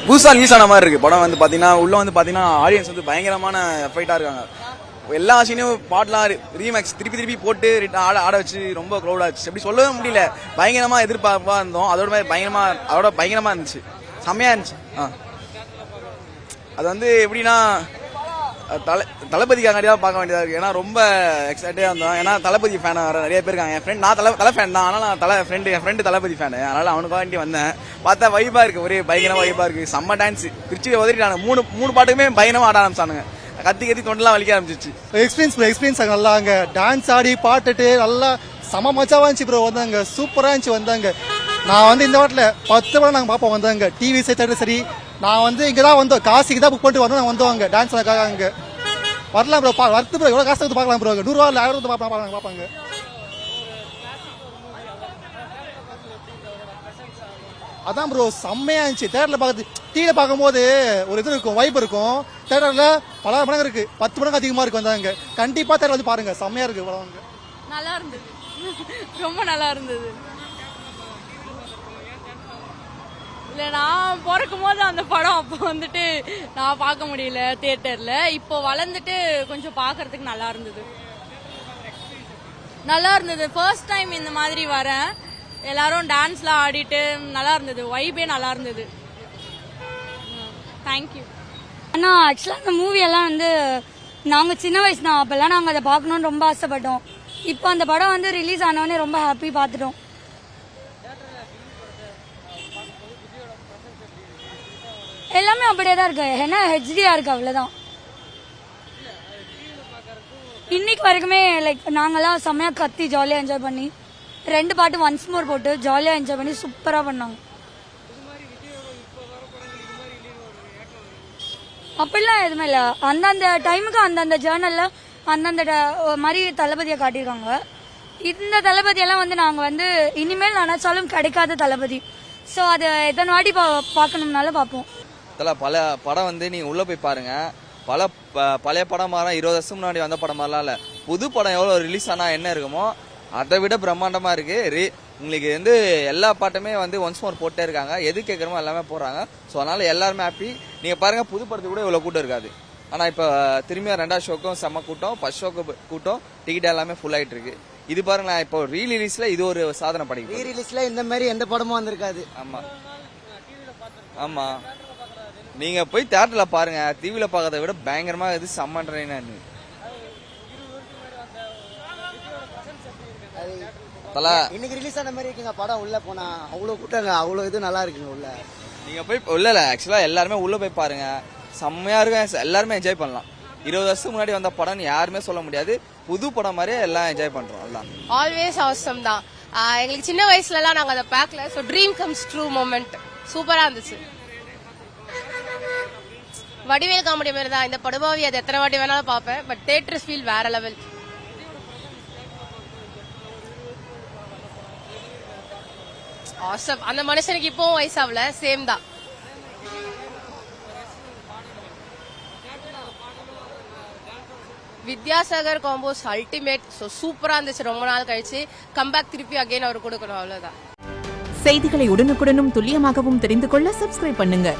புதுசா ரிலீஸ் ஆன மாதிரி இருக்கு படம். வந்து பாத்தீங்கன்னா உள்ள வந்து பாத்தீங்கன்னா ஆடியன்ஸ் வந்து பயங்கரமான எஃபெக்டா இருக்காங்க. எல்லா சீனையும் பாட்டெலாம் ரீமேக்ஸ் திருப்பி போட்டு ஆட வச்சு ரொம்ப க்ரௌட் ஆச்சு. எப்படி சொல்லவே முடியல. பயங்கரமா எதிர்பார்ப்பா இருந்தோம். அதோட பயங்கரமா இருந்துச்சு. செம்மையா இருந்துச்சு. அது வந்து எப்படின்னா தளபதிக்காக பார்க்க வேண்டியதா இருக்கு. ஏன்னா ரொம்ப எக்ஸைட்டா இருந்தோம். ஏன்னா தளபதி ஃபேன் வர நிறைய பேர் இருக்காங்க. என் ஃப்ரெண்ட் நான் தலை ஃபேன் தான். ஆனால் நான் என் ஃப்ரெண்டு தளபதி ஃபேனு. அதனால அவனுக்கு வேண்டி வந்தேன். பார்த்தா வைபா இருக்கு. ஒரே பயங்கரமா வைபா இருக்கு. செம்ம டான்ஸ் திருச்சி உதறிட்டாங்க. மூணு பாட்டுக்குமே பயங்கரமா ஆட ஆரம்பிச்சானுங்க. கத்தி தொண்டெல்லாம் வலிக்க ஆரம்பிச்சிச்சு. எக்ஸ்பீரியன்ஸ் நல்லா அங்க டான்ஸ் ஆடி பாட்டுட்டு நல்லா சம மச்சாவா இருந்துச்சு ப்ரோ. வந்தாங்க சூப்பரா இருந்துச்சு. வந்தாங்க நான் வந்து இந்த வாட்டில் 10 படம் நாங்கள் பார்ப்போம். வந்தாங்க டிவி சரி. நான் வந்து இங்கே தான் வந்தோம். காசுக்கு தான் புக் பண்ணிட்டு வந்தோம். நாங்கள் வந்தோங்க டான்ஸ் அங்கே வரலாம் ப்ரோ. வரத்து ப்ரோ எவ்வளோ காசு வந்து பார்க்கலாம் ப்ரோ. 100 ரூபா 1000 ரூபா பார்ப்பாங்க. அதான் ப்ரோ செம்மையா இருந்துச்சு. தேட்டரில் பார்க்குறது டிவியில் பார்க்கும்போது ஒரு இது இருக்கும், வைப் இருக்கும். தேட்டரில் பல மடங்கு இருக்கு, 10 மடங்கு அதிகமாக இருக்கு. வந்தாங்க கண்டிப்பாக தேட்டர் வந்து பாருங்க. செம்மையா இருக்கு படம். நல்லா இருந்தது, ரொம்ப நல்லா இருந்தது. இல்லை நான் பிறக்கும் போது அந்த படம் அப்போ வந்துட்டு நான் பார்க்க முடியல தியேட்டரில். இப்போ வளர்ந்துட்டு கொஞ்சம் பார்க்கறதுக்கு நல்லா இருந்தது. ஃபர்ஸ்ட் டைம் இந்த மாதிரி வரேன். எல்லாரும் டான்ஸ்லாம் ஆடிட்டு நல்லா இருந்தது. வைபே நல்லா இருந்தது. தேங்க்யூ. ஆனால் ஆக்சுவலாக அந்த மூவியெல்லாம் வந்து நாங்கள் சின்ன வயசு தான். அப்போல்லாம் நாங்கள் அதை பார்க்கணுன்னு ரொம்ப ஆசைப்பட்டோம். இப்போ அந்த படம் வந்து ரிலீஸ் ஆனோடனே ரொம்ப ஹாப்பி பார்த்துட்டோம். எல்லாமே அப்படியே தான் இருக்கு. ஏன்னா ஹெச்டியா இருக்கு, அவ்வளோதான். இன்னைக்கு வரைக்குமே லைக் நாங்கெல்லாம் செம்மையா கத்தி ஜாலியாக என்ஜாய் பண்ணி 2 பாட்டு ஒன்ஸ் மோர் போட்டு ஜாலியாக என்ஜாய் பண்ணி சூப்பராக பண்ணாங்க. அப்படிலாம் எதுவுமே இல்லை. அந்தந்த டைமுக்கு அந்தந்த ஜேர்னலில் அந்தந்த மாதிரி தளபதியை காட்டியிருக்காங்க. இந்த தளபதியெல்லாம் வந்து நாங்கள் வந்து இனிமேல் நினைச்சாலும் கிடைக்காத தளபதி. ஸோ அதை எத்தனை வாட்டி பார்க்கணும்னாலும் பார்ப்போம். பல படம் வந்து நீங்கள் உள்ளே போய் பாருங்கள். பழைய படம் மாதிரி 20 வருஷம் முன்னாடி வந்த படம் மாதிரிலாம் இல்லை. புது படம் எவ்வளோ ரிலீஸ் ஆனால் என்ன இருக்குமோ அதை விட பிரம்மாண்டமாக இருக்குது. உங்களுக்கு வந்து எல்லா பாட்டுமே வந்து ஒன்ஸ் மோர் போட்டே இருக்காங்க. எது கேட்குறமோ எல்லாமே போடுறாங்க. ஸோ அதனால் எல்லாருமே ஹாப்பி. நீங்கள் பாருங்கள், புது படத்துக்கு கூட இவ்வளோ கூட்டம் இருக்காது. ஆனால் இப்போ திரும்பியும் 2வது ஷோக்கும் செம்ம கூட்டம், ஃபர்ஸ்ட் ஷோக்கு கூட்டம், டிக்கெட் எல்லாமே ஃபுல் ஆகிட்டு இருக்கு. இது பாருங்களேன், இப்போ ரீரிலீஸில் இது ஒரு சாதனை படைக்கும். ரீரிலீஸில் இந்த மாதிரி எந்த படமும் வந்திருக்காது. ஆமாம் நீங்கள் போய் தியேட்டரில் பாருங்கள். டிவியில் பார்க்கறத விட பயங்கரமாக இது செம்மன்றேன்னு. இன்னைக்கு ரிலீஸ் ஆன மாதிரி இருக்குங்க படம். உள்ள போனா அவ்வளோ கூட்டங்க, அவ்வளோ இது நல்லா இருக்குங்க உள்ள. நீங்கள் போய் உள்ள ஆக்சுவலாக எல்லாருமே உள்ளே போய் பாருங்க. செம்மையா இருக்கும். எல்லாருமே என்ஜாய் பண்ணலாம். 20 வருஷத்துக்கு முன்னாடி வந்த படம் யாருமே சொல்ல முடியாது. புது படம் மாதிரியே எல்லாம் என்ஜாய் பண்றோம். எல்லாம் ஆல்வேஸ் அவசம் தான். எங்களுக்கு சின்ன வயசுலலாம் நாங்கள் அதை பார்க்கல. So dream comes true moment. சூப்பராக இருந்துச்சு. வடிவேல் காமெடி மாதிரி தான் இந்த படுபாவி. அது எத்தனை வாட்டி வேணாலும் பார்ப்பேன். பட் தியேட்டர் ஃபீல் வேற லெவல். ஆசம். அந்த மனுஷனுக்கு இப்பவும் வயசாகல, சேம் தான். Vidyasagar combos ultimate. ஸோ சூப்பராக இருந்துச்சு. ரொம்ப நாள் கழிச்சு கம்பேக் திருப்பி அகைன் அவர் கொடுக்கணும். அவ்வளோதான். செய்திகளை உடனுக்குடனும் துல்லியமாகவும் தெரிந்து கொள்ள சப்ஸ்கிரைப் பண்ணுங்க.